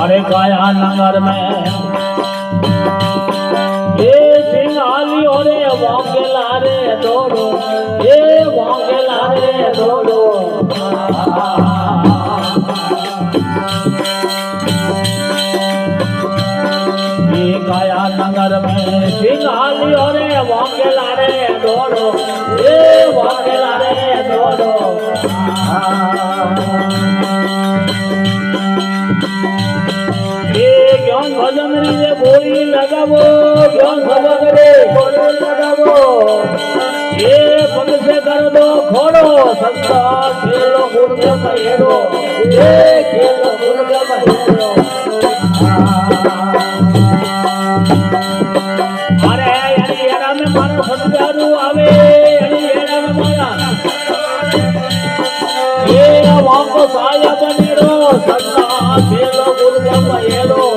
अरे काया नगर में ये सिंगाली ओरे वांगेला रे दोड़ो ये वांगेला रे दोड़ो ये काया नगर में सिंगाली ओरे वांगेला रे दोड़ो ये वांगेला रे दोड़ो ज्ञान भजन रे बोली लगावो ज्ञान भजन रे बोली लगावो ये पग से कर दो खोड़ो संसार खेलो गुरु महेरो ये खेलो गुरु महेरो अरे एड़ा में मारा सत्यारू आवे एड़ा में मारा ये वाको साया बनेरो संसार खेलो गुरु महेरो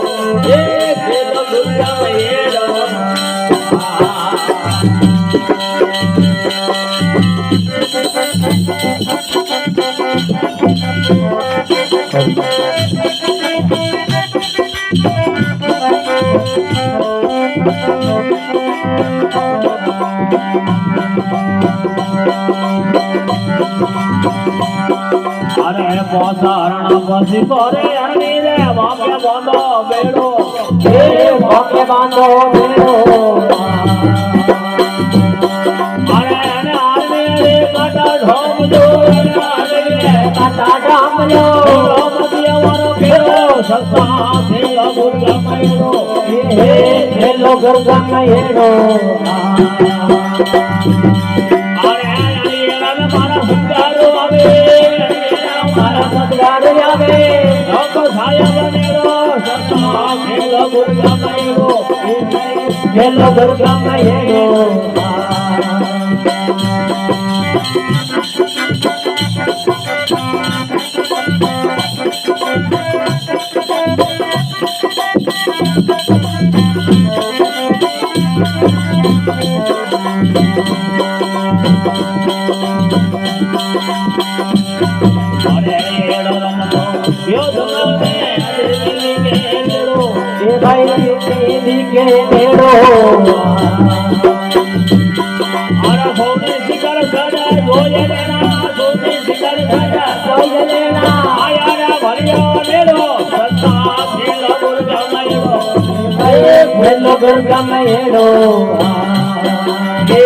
ये खेलो दुर्गा महेरो अरे बोसारण बसी करे हनी रे वाके बांधो बेड़ो ये वाके बांधो बेड़ो अरे आने रे काटा ढोम दो काटा ढोम दो ढोम दिया वारो बेड़ो सत्ता खेलो गुरगा महेरो ये खेलो गुरगा महेरो अरे एड़ा में मारा सुंदरो आवे मारा सदगार आवे लोक छाया बनेरो सत्ता खेलो गुरगा महेरो खेलो गुरगा महेरो गुरगा महेरो ये